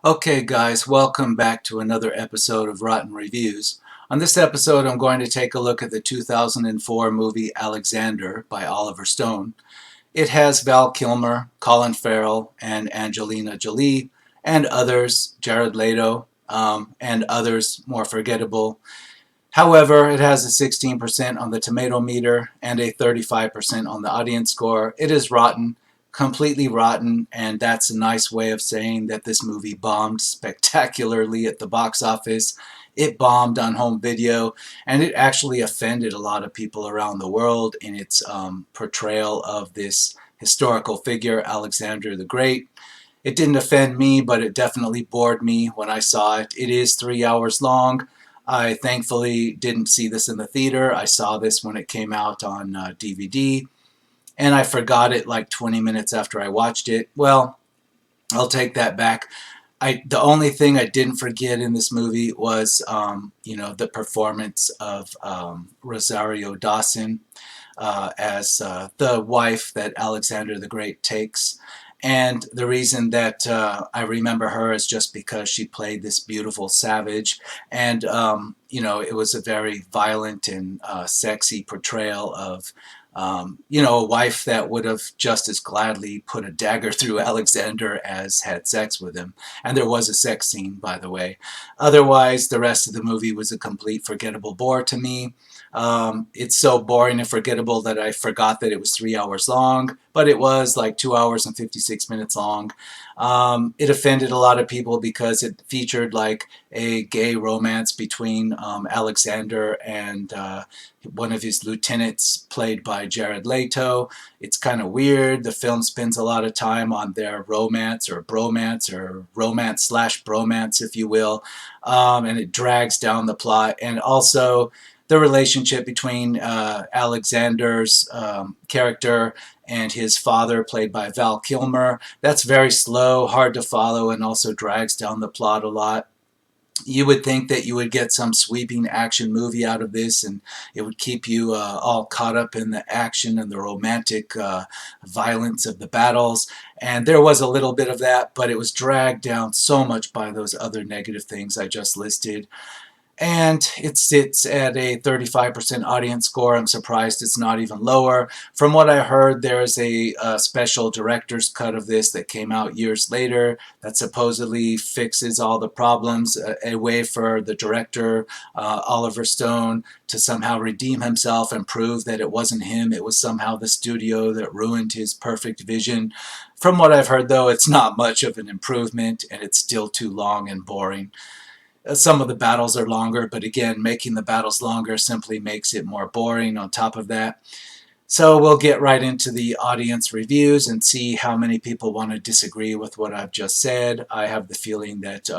Okay guys, welcome back to another episode of Rotten Reviews. On this episode I'm going to take a look at the 2004 movie Alexander by Oliver Stone. It has Val Kilmer, Colin Farrell, and Angelina Jolie, and others, Jared Leto, and others more forgettable. However, it has a 16% on the tomato meter and a 35% on the audience score. It is rotten, completely rotten, and that's a nice way of saying that this movie bombed spectacularly at the box office. It bombed on home video, and it actually offended a lot of people around the world in its portrayal of this historical figure, Alexander the Great. It didn't offend me, but it definitely bored me when I saw it. It is 3 hours long. I thankfully didn't see this in the theater. I saw this when it came out on DVD, and I forgot it like 20 minutes after I watched it. Well, I'll take that back. The only thing I didn't forget in this movie was, the performance of Rosario Dawson as the wife that Alexander the Great takes. And the reason that I remember her is just because she played this beautiful savage. And, it was a very violent and sexy portrayal of, a wife that would have just as gladly put a dagger through Alexander as had sex with him. And there was a sex scene, by the way. Otherwise, the rest of the movie was a complete forgettable bore to me. It's so boring and forgettable that I forgot that it was 3 hours long, but it was like 2 hours and 56 minutes long. It offended a lot of people because it featured like a gay romance between Alexander and one of his lieutenants played by Jared Leto. It's kind of weird. The film spends a lot of time on their romance or bromance or romance slash bromance, if you will, and it drags down the plot. And also the relationship between Alexander's character and his father, played by Val Kilmer. That's very slow, hard to follow, and also drags down the plot a lot. You would think that you would get some sweeping action movie out of this, and it would keep you all caught up in the action and the romantic violence of the battles. And there was a little bit of that, but it was dragged down so much by those other negative things I just listed. And it sits at a 35% audience score. I'm surprised it's not even lower. From what I heard, there's a special director's cut of this that came out years later that supposedly fixes all the problems, a way for the director, Oliver Stone, to somehow redeem himself and prove that it wasn't him, it was somehow the studio that ruined his perfect vision. From what I've heard, though, it's not much of an improvement, and it's still too long and boring. Some of the battles are longer, but again, making the battles longer simply makes it more boring on top of that. So we'll get right into the audience reviews and see how many people want to disagree with what I've just said. I have the feeling that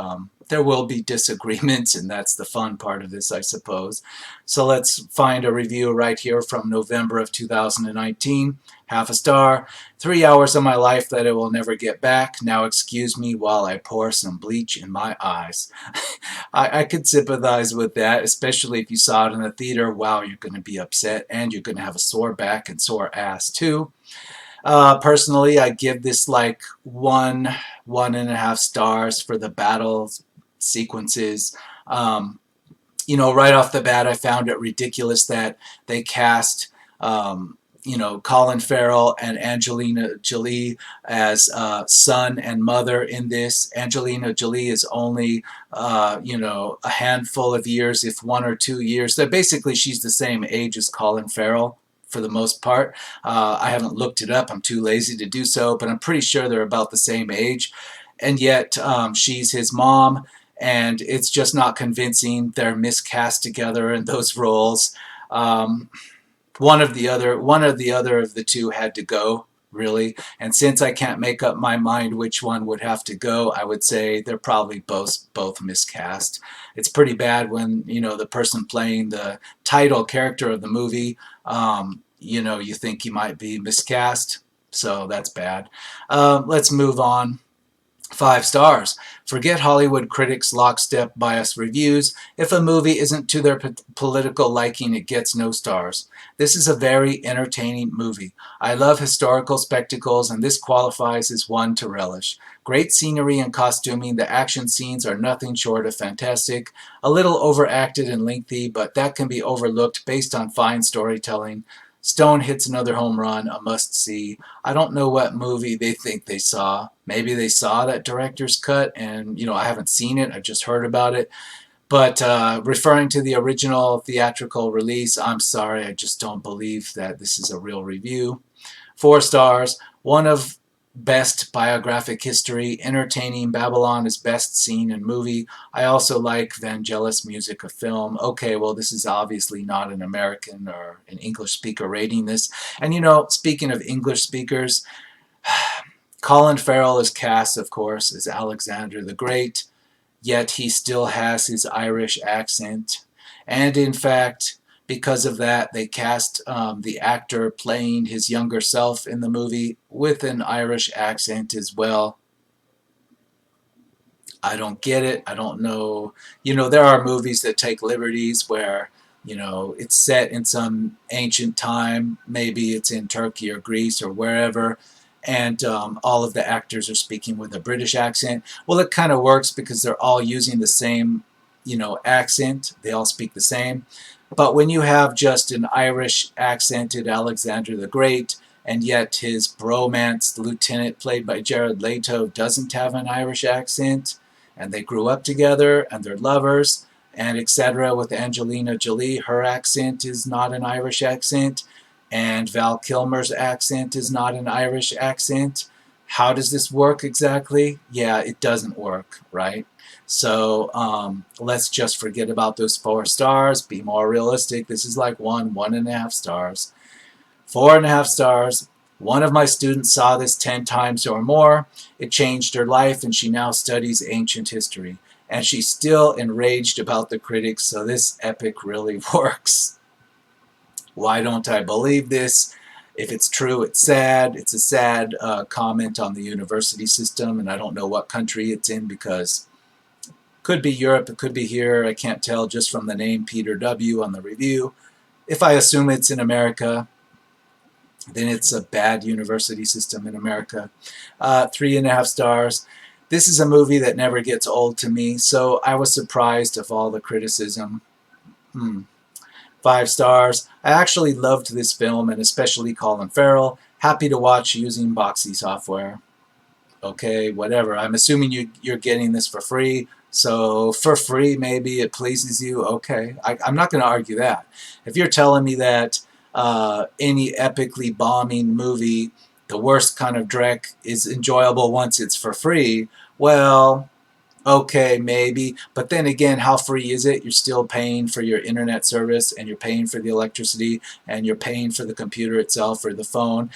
there will be disagreements, and that's the fun part of this, I suppose. So let's find a review right here from November of 2019. Half a star. 3 hours of my life that I will never get back. Now excuse me while I pour some bleach in my eyes. I could sympathize with that, especially if you saw it in the theater. Wow, you're going to be upset, and you're going to have a sore back and sore ass too. Personally, I give this like one and a half stars for the battle sequences. Right off the bat, I found it ridiculous that they cast Colin Farrell and Angelina Jolie as son and mother in this. Angelina Jolie is only, a handful of years, if 1 or 2 years. So basically, she's the same age as Colin Farrell for the most part. I haven't looked it up. I'm too lazy to do so, but I'm pretty sure they're about the same age. And yet, she's his mom, and it's just not convincing. They're miscast together in those roles. One of the other of the two had to go, really. And since I can't make up my mind which one would have to go, I would say they're probably both miscast. It's pretty bad when, the person playing the title character of the movie, you think he might be miscast. So that's bad. Let's move on. 5 stars. Forget Hollywood critics' lockstep bias reviews. If a movie isn't to their political liking, it gets no stars. This is a very entertaining movie. I love historical spectacles, and this qualifies as one to relish. Great scenery and costuming. The action scenes are nothing short of fantastic. A little overacted and lengthy, but that can be overlooked based on fine storytelling. Stone hits another home run, a must see. I don't know what movie they think they saw. Maybe they saw that director's cut, and I haven't seen it. I've just heard about it. But referring to the original theatrical release, I'm sorry, I just don't believe that this is a real review. 4 stars. One of best biographic history, entertaining. Babylon is best scene in movie. I also like Vangelis music of film. Okay, well, this is obviously not an American or an English speaker rating this. And speaking of English speakers, Colin Farrell is cast, of course, as Alexander the Great, yet he still has his Irish accent. And in fact, because of that, they cast the actor playing his younger self in the movie with an Irish accent as well. I don't get it. I don't know. There are movies that take liberties where, it's set in some ancient time. Maybe it's in Turkey or Greece or wherever. And all of the actors are speaking with a British accent. Well, it kind of works because they're all using the same, accent. They all speak the same. But when you have just an Irish accented Alexander the Great, and yet his bromance lieutenant, played by Jared Leto, doesn't have an Irish accent, and they grew up together, and they're lovers, and etc. With Angelina Jolie, her accent is not an Irish accent, and Val Kilmer's accent is not an Irish accent. How does this work exactly? Yeah, it doesn't work, right? So let's just forget about those 4 stars. Be more realistic. This is like 1.5 stars. 4.5 stars. One of my students saw this 10 times or more. It changed her life, and she now studies ancient history. And she's still enraged about the critics, so this epic really works. Why don't I believe this? If it's true, it's sad. It's a sad comment on the university system, and I don't know what country it's in because it could be Europe, it could be here. I can't tell just from the name Peter W. on the review. If I assume it's in America, then it's a bad university system in America. 3.5 stars. This is a movie that never gets old to me, so I was surprised of all the criticism. 5 stars. I actually loved this film, and especially Colin Farrell. Happy to watch using Boxy software. Okay, whatever. I'm assuming you're getting this for free. So for free, maybe it pleases you. Okay, I'm not going to argue that. If you're telling me that any epically bombing movie, the worst kind of dreck, is enjoyable once it's for free, well, okay, maybe. But then again, how free is it? You're still paying for your internet service, and you're paying for the electricity, and you're paying for the computer itself or the phone.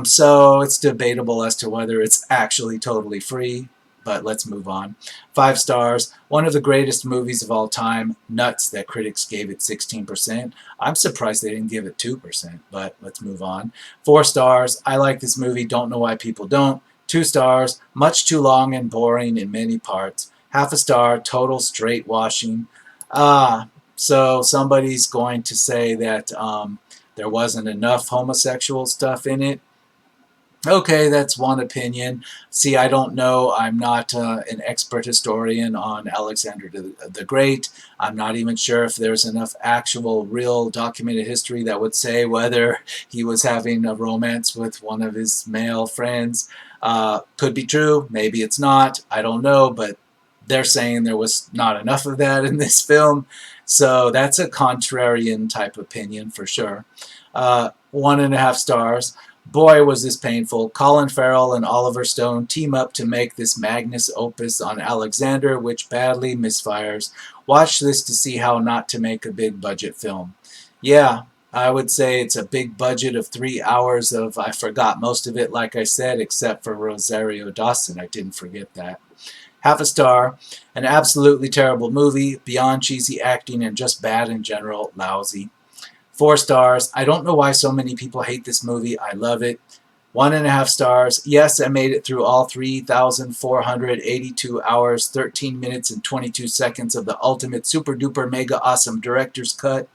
So it's debatable as to whether it's actually totally free. But let's move on. 5 stars. One of the greatest movies of all time. Nuts that critics gave it 16%. I'm surprised they didn't give it 2%, but let's move on. 4 stars. I like this movie. Don't know why people don't. 2 stars. Much too long and boring in many parts. Half a star. Total straight washing. So somebody's going to say that there wasn't enough homosexual stuff in it. Okay, that's one opinion. See, I don't know. I'm not an expert historian on Alexander the Great. I'm not even sure if there's enough actual, real documented history that would say whether he was having a romance with one of his male friends. Could be true. Maybe it's not. I don't know, but they're saying there was not enough of that in this film. So that's a contrarian type opinion for sure. 1.5 stars. Boy, was this painful. Colin Farrell and Oliver Stone team up to make this magnus opus on Alexander, which badly misfires. Watch this to see how not to make a big budget film. Yeah, I would say it's a big budget of 3 hours of, I forgot most of it, like I said, except for Rosario Dawson. I didn't forget that. Half a star. An absolutely terrible movie, beyond cheesy acting and just bad in general, lousy. 4 stars. I don't know why so many people hate this movie. I love it. 1.5 stars. Yes, I made it through all 3,482 hours, 13 minutes, and 22 seconds of the ultimate super duper mega awesome director's cut.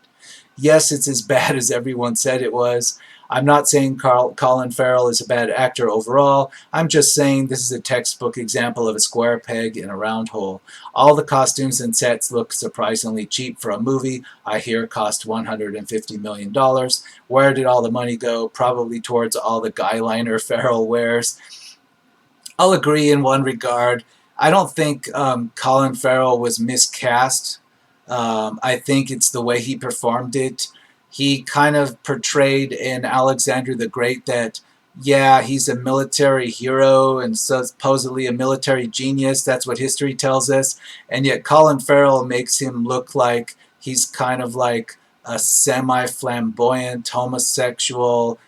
Yes, it's as bad as everyone said it was. I'm not saying Colin Farrell is a bad actor overall. I'm just saying this is a textbook example of a square peg in a round hole. All the costumes and sets look surprisingly cheap for a movie I hear cost $150 million. Where did all the money go? Probably towards all the guyliner Farrell wears. I'll agree in one regard. I don't think Colin Farrell was miscast. I think it's the way he performed it. He kind of portrayed in Alexander the Great that, yeah, he's a military hero and supposedly a military genius. That's what history tells us. And yet Colin Farrell makes him look like he's kind of like a semi-flamboyant homosexual,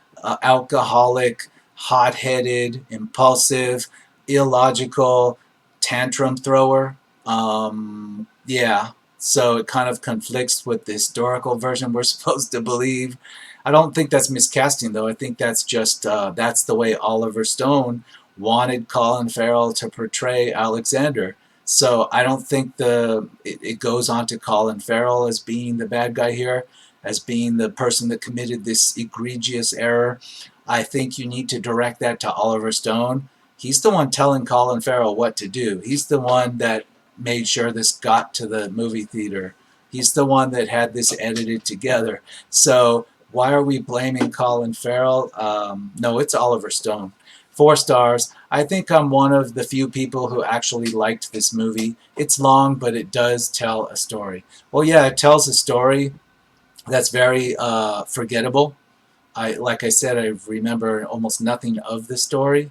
alcoholic, hot-headed, impulsive, illogical tantrum thrower. Yeah, so it kind of conflicts with the historical version we're supposed to believe. I don't think that's miscasting, though. I think that's just that's the way Oliver Stone wanted Colin Farrell to portray Alexander. So I don't think it goes on to Colin Farrell as being the bad guy here, as being the person that committed this egregious error. I think you need to direct that to Oliver Stone. He's the one telling Colin Farrell what to do. He's the one that made sure this got to the movie theater. He's the one that had this edited together. So why are we blaming Colin Farrell? No, it's Oliver Stone. 4 stars. I think I'm one of the few people who actually liked this movie. It's long, but it does tell a story. Well, yeah, it tells a story that's very forgettable. Like I said, I remember almost nothing of the story.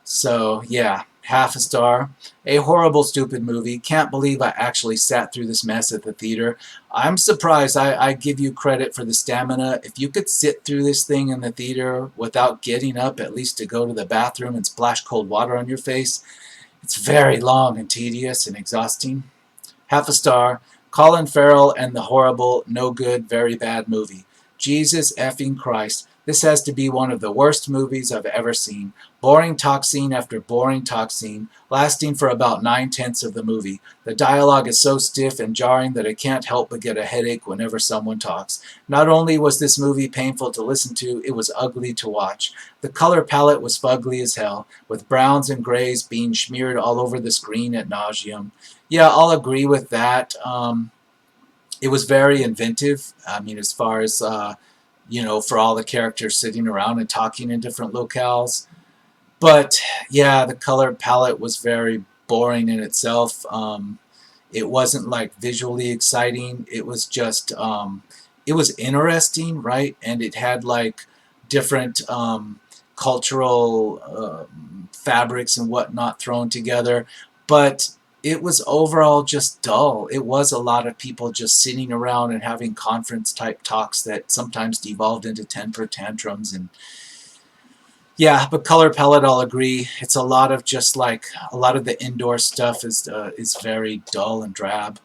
So, yeah, 1/2 star. A horrible, stupid movie. Can't believe I actually sat through this mess at the theater. I'm surprised. I give you credit for the stamina. If you could sit through this thing in the theater without getting up, at least to go to the bathroom and splash cold water on your face, it's very long and tedious and exhausting. 1/2 star. Colin Farrell and the horrible, no good, very bad movie. Jesus effing Christ. This has to be one of the worst movies I've ever seen. Boring talk scene after boring talk scene, lasting for about 9/10 of the movie. The dialogue is so stiff and jarring that I can't help but get a headache whenever someone talks. Not only was this movie painful to listen to, it was ugly to watch. The color palette was fugly as hell, with browns and grays being smeared all over the screen at nauseum. Yeah, I'll agree with that. It was very inventive. I mean, as far as for all the characters sitting around and talking in different locales. But yeah, the color palette was very boring in itself. It wasn't like visually exciting. It was just it was interesting, right? And it had like different cultural fabrics and whatnot thrown together, but it was overall just dull. It was a lot of people just sitting around and having conference type talks that sometimes devolved into temper tantrums. And yeah, but color palette, I'll agree. It's a lot of just like a lot of the indoor stuff is very dull and drab.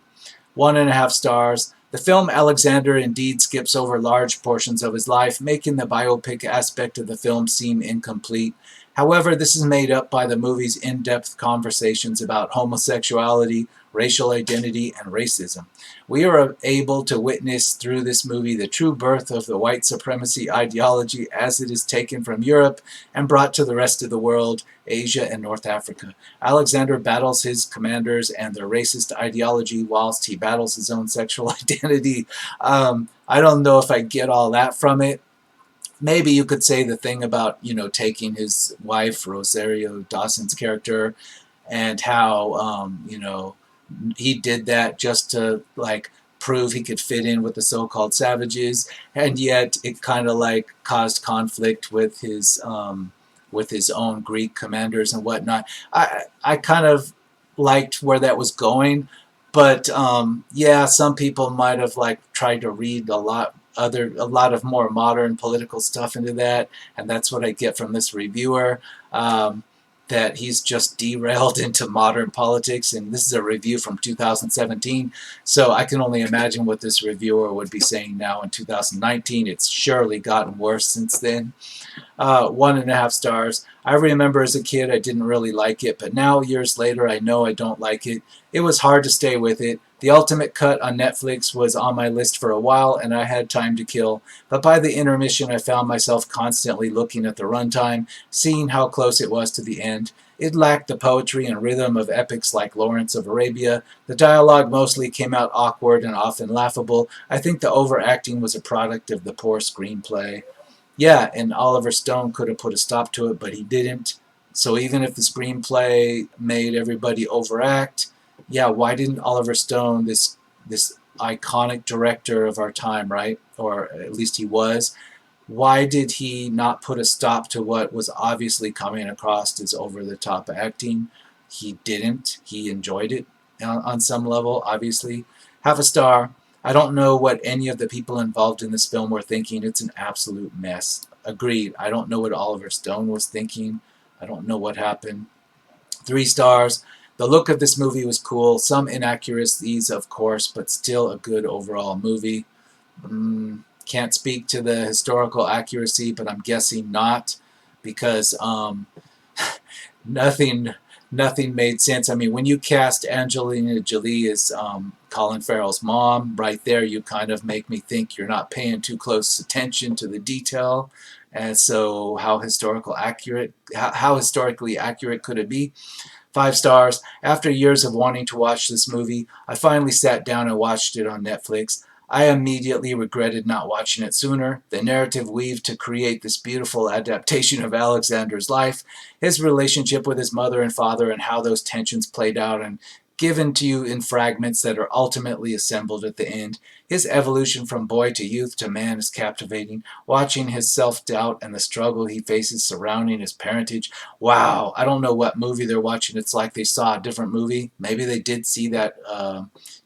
1.5 stars. The film Alexander indeed skips over large portions of his life, making the biopic aspect of the film seem incomplete. However, this is made up by the movie's in-depth conversations about homosexuality, racial identity, and racism. We are able to witness through this movie the true birth of the white supremacy ideology as it is taken from Europe and brought to the rest of the world, Asia, and North Africa. Alexander battles his commanders and their racist ideology whilst he battles his own sexual identity. I don't know if I get all that from it. Maybe you could say the thing about, taking his wife, Rosario Dawson's character, and how, he did that just to, like, prove he could fit in with the so-called savages, and yet it kind of, like, caused conflict with his own Greek commanders and whatnot. I kind of liked where that was going, but yeah, some people might have like tried to read a lot of more modern political stuff into that, and that's what I get from this reviewer. that he's just derailed into modern politics, and this is a review from 2017, so I can only imagine what this reviewer would be saying now in 2019. It's surely gotten worse since then. 1.5 stars. I remember as a kid I didn't really like it, but now years later I know I don't like it. It was hard to stay with it. The Ultimate Cut on Netflix was on my list for a while and I had time to kill, but by the intermission I found myself constantly looking at the runtime, seeing how close it was to the end. It lacked the poetry and rhythm of epics like Lawrence of Arabia. The dialogue mostly came out awkward and often laughable. I think the overacting was a product of the poor screenplay. Yeah, and Oliver Stone could have put a stop to it, but he didn't. So even if the screenplay made everybody overact, yeah, why didn't Oliver Stone, this iconic director of our time, right? Or at least he was, why did he not put a stop to what was obviously coming across as over the top acting? He didn't. He enjoyed it on some level, obviously. Half a star. I don't know what any of the people involved in this film were thinking. It's an absolute mess. Agreed. I don't know what Oliver Stone was thinking. I don't know what happened. 3 stars. The look of this movie was cool. Some inaccuracies, of course, but still a good overall movie. Can't speak to the historical accuracy, but I'm guessing not, because nothing nothing made sense. I mean, when you cast Angelina Jolie as Colin Farrell's mom, right there, you kind of make me think you're not paying too close attention to the detail. And so, how historically accurate could it be? 5 stars. After years of wanting to watch this movie, I finally sat down and watched it on Netflix. I immediately regretted not watching it sooner. The narrative weaved to create this beautiful adaptation of Alexander's life, his relationship with his mother and father, and how those tensions played out and given to you in fragments that are ultimately assembled at the end. His evolution from boy to youth to man is captivating. Watching his self-doubt and the struggle he faces surrounding his parentage. Wow, I don't know what movie they're watching. It's like they saw a different movie. Maybe they did see that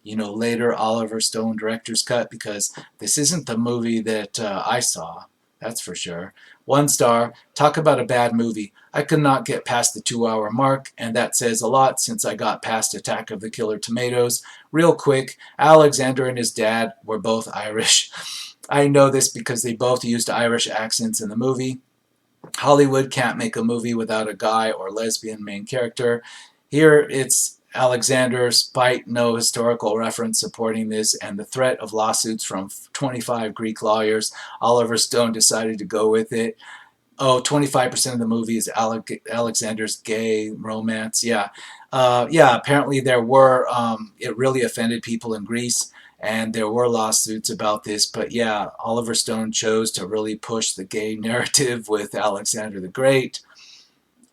later Oliver Stone director's cut, because this isn't the movie that I saw. That's for sure. 1 star. Talk about a bad movie. I could not get past the 2-hour mark, and that says a lot since I got past Attack of the Killer Tomatoes. Real quick, Alexander and his dad were both Irish. I know this because they both used Irish accents in the movie. Hollywood can't make a movie without a guy or lesbian main character. Here it's Alexander, despite no historical reference supporting this and the threat of lawsuits from 25 Greek lawyers. Oliver Stone decided to go with it. Oh, 25% of the movie is Alexander's gay romance. Yeah. Apparently there were, it really offended people in Greece, and there were lawsuits about this. But yeah, Oliver Stone chose to really push the gay narrative with Alexander the Great.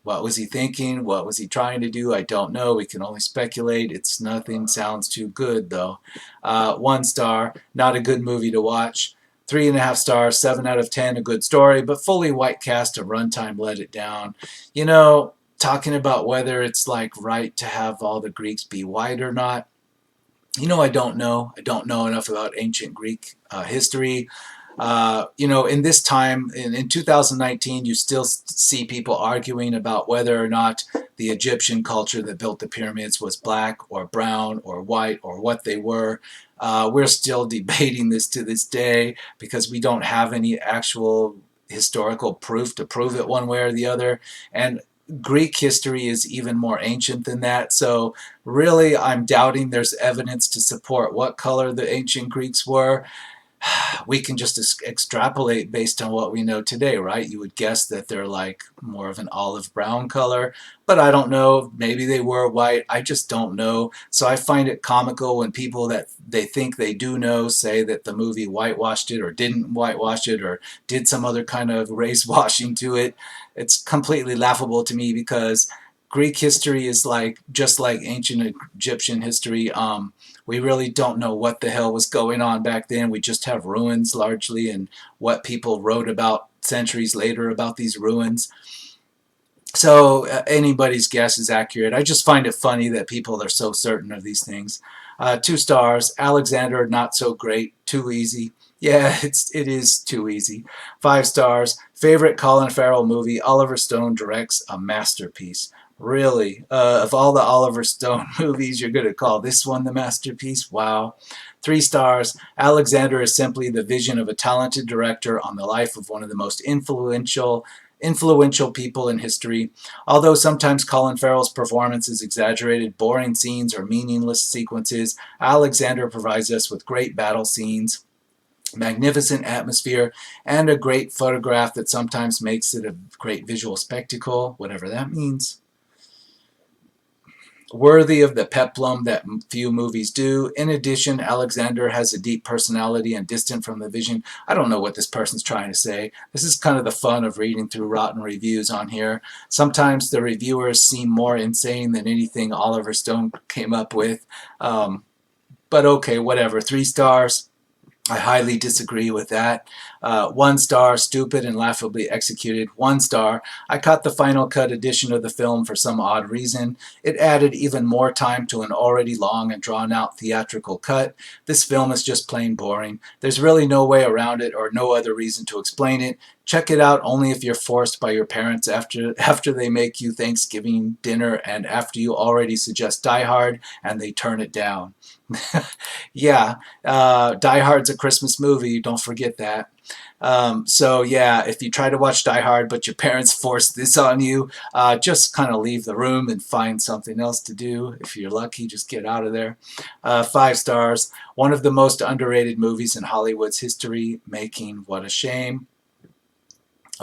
What was he thinking? What was he trying to do? I don't know. We can only speculate. It's nothing sounds too good, though. 1 star, not a good movie to watch. 3.5 stars, 7 out of 10, a good story, but fully white cast of runtime let it down. Talking about whether it's like right to have all the Greeks be white or not. I don't know. I don't know enough about ancient Greek history. In this time, in 2019, you still see people arguing about whether or not the Egyptian culture that built the pyramids was black or brown or white or what they were. We're still debating this to this day because we don't have any actual historical proof to prove it one way or the other. And Greek history is even more ancient than that. So really, I'm doubting there's evidence to support what color the ancient Greeks were. We can just extrapolate based on what we know today, right? You would guess that they're like more of an olive brown color, but I don't know. Maybe they were white. I just don't know. So I find it comical when people that they think they do know say that the movie whitewashed it or didn't whitewash it or did some other kind of race washing to it. It's completely laughable to me because Greek history is just like ancient Egyptian history. We really don't know what the hell was going on back then. We just have ruins largely and what people wrote about centuries later about these ruins. So anybody's guess is accurate. I just find it funny that people are so certain of these things. 2 stars. Alexander, not so great. Too easy. Yeah, it is too easy. 5 stars. Favorite Colin Farrell movie. Oliver Stone directs a masterpiece. Really? Of all the Oliver Stone movies, you're going to call this one the masterpiece? Wow. 3 stars. Alexander is simply the vision of a talented director on the life of one of the most influential people in history. Although sometimes Colin Farrell's performance is exaggerated, boring scenes, or meaningless sequences, Alexander provides us with great battle scenes, magnificent atmosphere, and a great photograph that sometimes makes it a great visual spectacle, whatever that means. Worthy of the peplum that few movies do. In addition, Alexander has a deep personality and distant from the vision. I don't know what this person's trying to say. This is kind of the fun of reading through rotten reviews on here. Sometimes the reviewers seem more insane than anything Oliver Stone came up with. But okay, whatever. 3 stars. I highly disagree with that. 1 star, stupid and laughably executed. 1 star, I caught the final cut edition of the film for some odd reason. It added even more time to an already long and drawn out theatrical cut. This film is just plain boring. There's really no way around it or no other reason to explain it. Check it out only if you're forced by your parents after they make you Thanksgiving dinner and after you already suggest Die Hard and they turn it down. Yeah, Die Hard's a Christmas movie. Don't forget that. So yeah, if you try to watch Die Hard but your parents force this on you, just kind of leave the room and find something else to do. If you're lucky, just get out of there. 5 stars. One of the most underrated movies in Hollywood's history making. What a shame.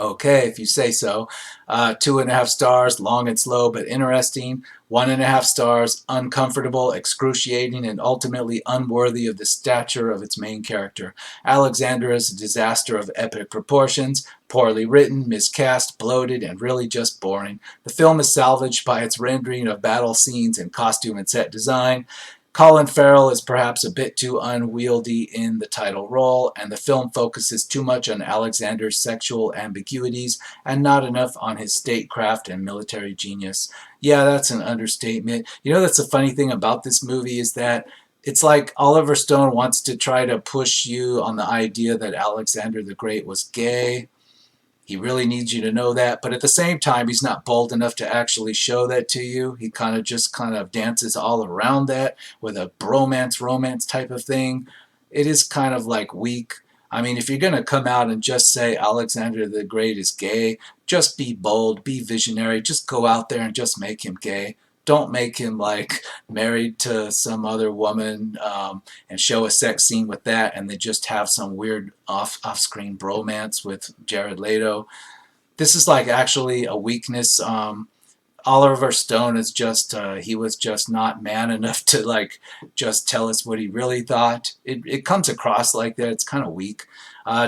Okay, if you say so. 2.5 stars, long and slow but interesting. 1.5 stars, uncomfortable, excruciating, and ultimately unworthy of the stature of its main character. Alexander is a disaster of epic proportions, poorly written, miscast, bloated, and really just boring. The film is salvaged by its rendering of battle scenes and costume and set design. Colin Farrell is perhaps a bit too unwieldy in the title role, and the film focuses too much on Alexander's sexual ambiguities and not enough on his statecraft and military genius. Yeah, that's an understatement. You know, that's the funny thing about this movie is that it's like Oliver Stone wants to try to push you on the idea that Alexander the Great was gay. He really needs you to know that, but at the same time, he's not bold enough to actually show that to you. He kind of dances all around that with a bromance, romance type of thing. It is kind of like weak. I mean, if you're going to come out and just say Alexander the Great is gay, just be bold, be visionary, just go out there and just make him gay. Don't make him like married to some other woman and show a sex scene with that and then just have some weird off-screen bromance with Jared Leto. This is like actually a weakness. Oliver Stone is just he was just not man enough to like just tell us what he really thought. It comes across like that. It's kind of weak.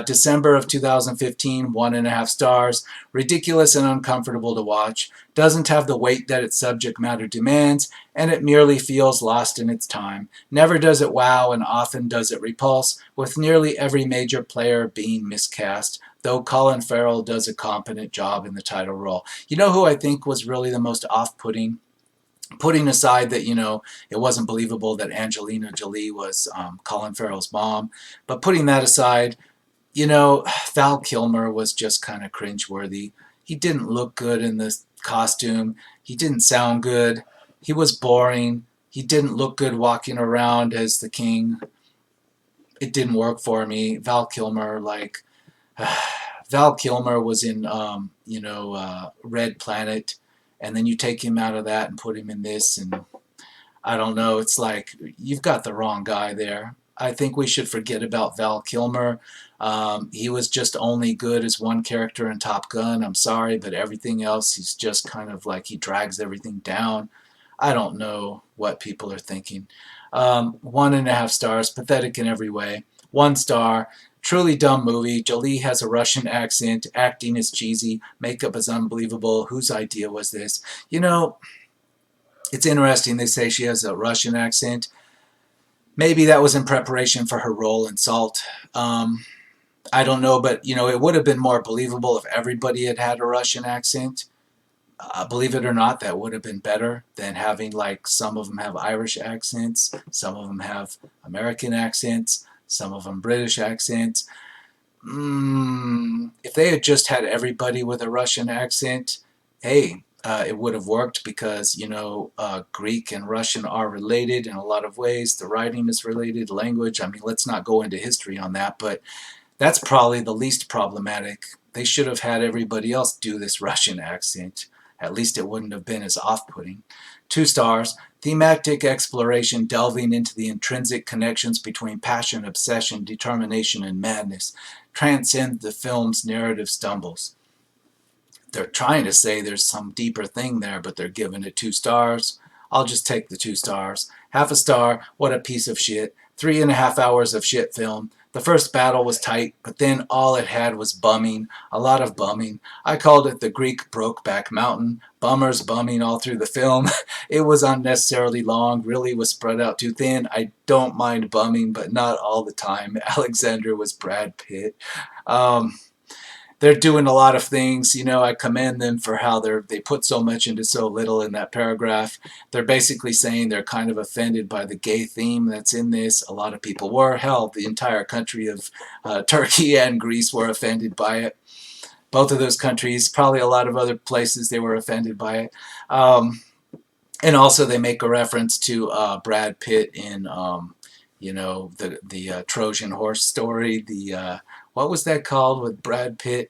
December of 2015, 1.5 stars. Ridiculous and uncomfortable to watch. Doesn't have the weight that its subject matter demands, and it merely feels lost in its time. Never does it wow, and often does it repulse, with nearly every major player being miscast, though Colin Farrell does a competent job in the title role. You know who I think was really the most off-putting? Putting aside that, you know, it wasn't believable that Angelina Jolie was Colin Farrell's mom, but putting that aside, you know, Val Kilmer was just kind of cringeworthy. He didn't look good in this costume. He didn't sound good. He was boring. He didn't look good walking around as the king. It didn't work for me. Val Kilmer, like, Val Kilmer was in, Red Planet, and then you take him out of that and put him in this, and I don't know. It's like you've got the wrong guy there. I think we should forget about Val Kilmer. He was just only good as one character in Top Gun. I'm sorry, but everything else, he's just kind of like he drags everything down. I don't know what people are thinking. 1.5 stars, pathetic in every way. 1 star, truly dumb movie. Jolie has a Russian accent. Acting is cheesy. Makeup is unbelievable. Whose idea was this? You know, it's interesting. They say she has a Russian accent. Maybe that was in preparation for her role in Salt. I don't know, but you know, it would have been more believable if everybody had had a Russian accent. Believe it or not, that would have been better than having like some of them have Irish accents, some of them have American accents, some of them British accents. If they had just had everybody with a Russian accent, hey, it would have worked because, Greek and Russian are related in a lot of ways. The writing is related, language. I mean, let's not go into history on that, but that's probably the least problematic. They should have had everybody else do this Russian accent. At least it wouldn't have been as off-putting. 2 stars. Thematic exploration delving into the intrinsic connections between passion, obsession, determination, and madness transcend the film's narrative stumbles. They're trying to say there's some deeper thing there, but they're giving it 2 stars. I'll just take the 2 stars. Half a star, what a piece of shit. 3.5 hours of shit film. The first battle was tight, but then all it had was bumming, a lot of bumming. I called it the Greek Brokeback Mountain. Bummers bumming all through the film. It was unnecessarily long, really was spread out too thin. I don't mind bumming, but not all the time. Alexander was Brad Pitt. Um, they're doing a lot of things. I commend them for how they put so much into so little in that paragraph. They're basically saying they're kind of offended by the gay theme that's in this. A lot of people were. Hell, the entire country of Turkey and Greece were offended by it. Both of those countries, probably a lot of other places, they were offended by it. And also they make a reference to Brad Pitt in, the Trojan horse story, what was that called with Brad Pitt?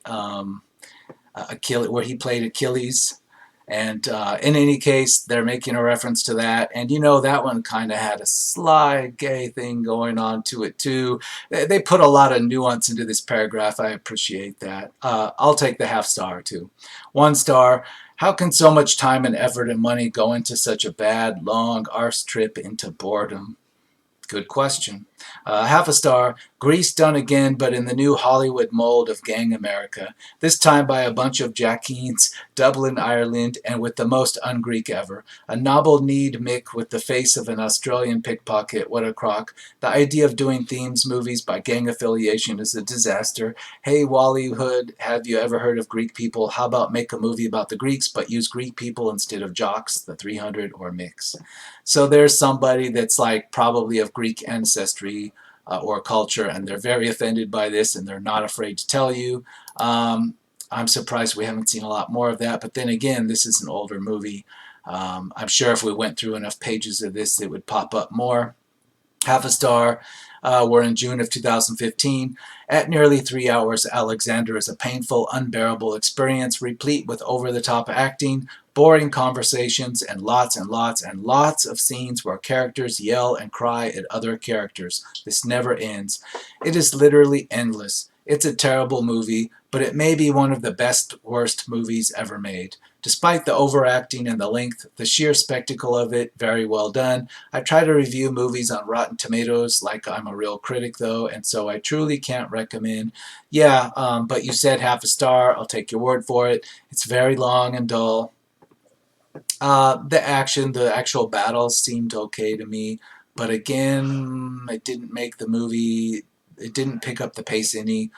Achilles, where he played Achilles. And in any case, they're making a reference to that. And that one kind of had a sly gay thing going on to it too. They put a lot of nuance into this paragraph. I appreciate that. I'll take the half star too. 1 star. How can so much time and effort and money go into such a bad, long arse trip into boredom? Good question. Half a star. Grease done again, but in the new Hollywood mold of Gang America. This time by a bunch of Jackeens, Dublin, Ireland, and with the most un-Greek ever. A knobbly-kneed Mick with the face of an Australian pickpocket. What a crock. The idea of doing themes movies by gang affiliation is a disaster. Hey, Wallywood, have you ever heard of Greek people? How about make a movie about the Greeks, but use Greek people instead of jocks, the 300, or mix? So there's somebody that's like probably of Greek ancestry or culture, and they're very offended by this, and they're not afraid to tell you. I'm surprised we haven't seen a lot more of that, but then again, this is an older movie. I'm sure if we went through enough pages of this, it would pop up more. Half a star. We're in June of 2015. At nearly 3 hours, Alexander is a painful, unbearable experience, replete with over-the-top acting, boring conversations, and lots of scenes where characters yell and cry at other characters. This never ends. It is literally endless. It's a terrible movie, but it may be one of the best, worst movies ever made. Despite the overacting and the length, the sheer spectacle of it, very well done. I try to review movies on Rotten Tomatoes like I'm a real critic, though, and so I truly can't recommend. Yeah, but you said half a star. I'll take your word for it. It's very long and dull. The action, the actual battles seemed okay to me, but again, it didn't make the movie, it didn't pick up the pace any.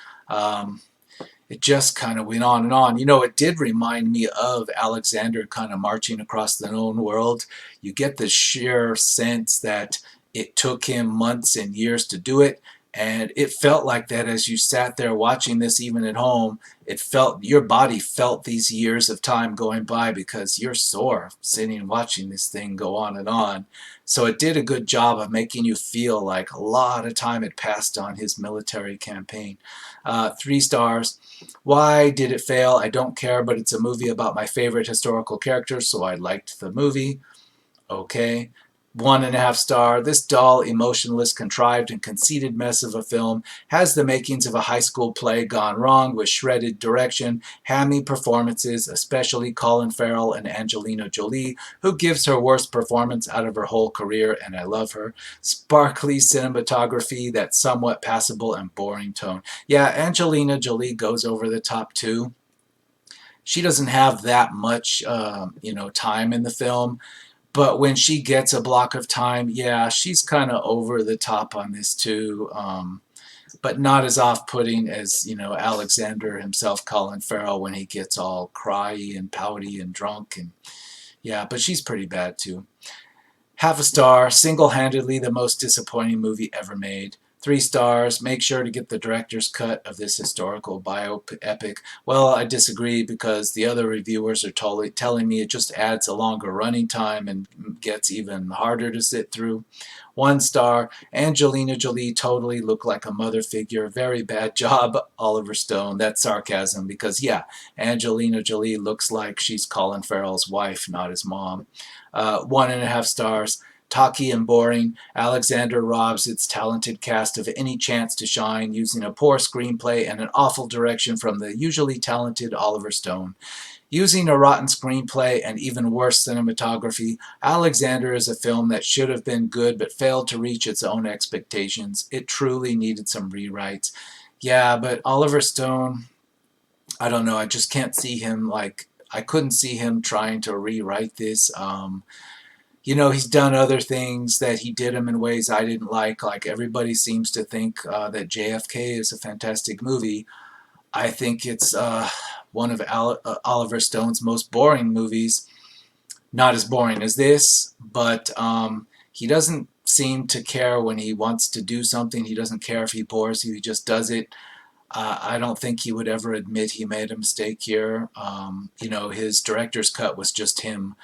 It just kind of went on and on. It did remind me of Alexander kind of marching across the known world. You get the sheer sense that it took him months and years to do it, and it felt like that as you sat there watching this even at home. It felt, your body felt these years of time going by because you're sore sitting and watching this thing go on and on. So it did a good job of making you feel like a lot of time had passed on his military campaign. 3 stars. Why did it fail? I don't care, but it's a movie about my favorite historical characters, so I liked the movie. Okay. 1.5 star. This dull, emotionless, contrived, and conceited mess of a film has the makings of a high school play gone wrong with shredded direction, hammy performances, especially Colin Farrell and Angelina Jolie, who gives her worst performance out of her whole career, and I love her. Sparkly cinematography, that somewhat passable and boring tone. Yeah, Angelina Jolie goes over the top too. She doesn't have that much, time in the film. But when she gets a block of time, yeah, she's kind of over the top on this too, but not as off-putting as, Alexander himself, Colin Farrell, when he gets all cryy and pouty and drunk. And yeah, but she's pretty bad too. Half a star, single-handedly the most disappointing movie ever made. 3 stars. Make sure to get the director's cut of this historical bioepic. Well, I disagree because the other reviewers are totally telling me it just adds a longer running time and gets even harder to sit through. 1 star. Angelina Jolie totally looked like a mother figure. Very bad job, Oliver Stone. That's sarcasm because, yeah, Angelina Jolie looks like she's Colin Farrell's wife, not his mom. 1.5 stars. Tacky and boring. Alexander robs its talented cast of any chance to shine using a poor screenplay and an awful direction from the usually talented Oliver Stone. Using a rotten screenplay and even worse cinematography, Alexander is a film that should have been good but failed to reach its own expectations. It truly needed some rewrites. Yeah, but Oliver Stone, I don't know, I just can't see him I couldn't see him trying to rewrite this. He's done other things that he did them in ways I didn't like. Like everybody seems to think that JFK is a fantastic movie. I think it's one of Oliver Stone's most boring movies. Not as boring as this, but he doesn't seem to care when he wants to do something. He doesn't care if he bores you. He just does it. I don't think he would ever admit he made a mistake here. His director's cut was just him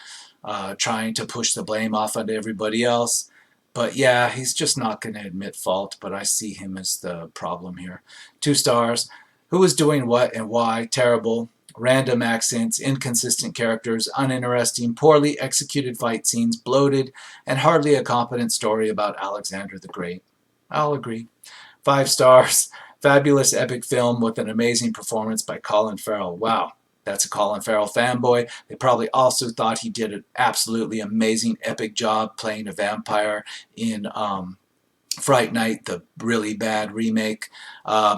trying to push the blame off onto everybody else. But yeah, he's just not going to admit fault, but I see him as the problem here. 2 stars. Who is doing what and why? Terrible. Random accents, inconsistent characters, uninteresting, poorly executed fight scenes, bloated, and hardly a competent story about Alexander the Great. I'll agree. 5 stars. Fabulous epic film with an amazing performance by Colin Farrell. Wow, that's a Colin Farrell fanboy. They probably also thought he did an absolutely amazing epic job playing a vampire in Fright Night, the really bad remake,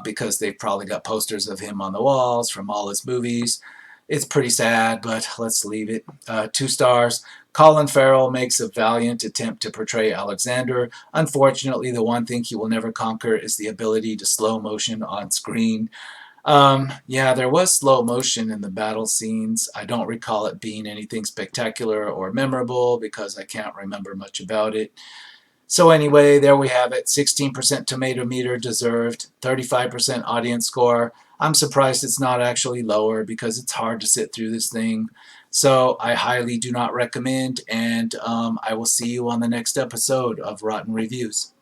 because they've probably got posters of him on the walls from all his movies. It's pretty sad, but let's leave it. 2 stars. Colin Farrell makes a valiant attempt to portray Alexander. Unfortunately, the one thing he will never conquer is the ability to slow motion on screen. Yeah, there was slow motion in the battle scenes. I don't recall it being anything spectacular or memorable because I can't remember much about it. So anyway, there we have it. 16% tomato meter deserved, 35% audience score. I'm surprised it's not actually lower because it's hard to sit through this thing. So I highly do not recommend, and I will see you on the next episode of Rotten Reviews.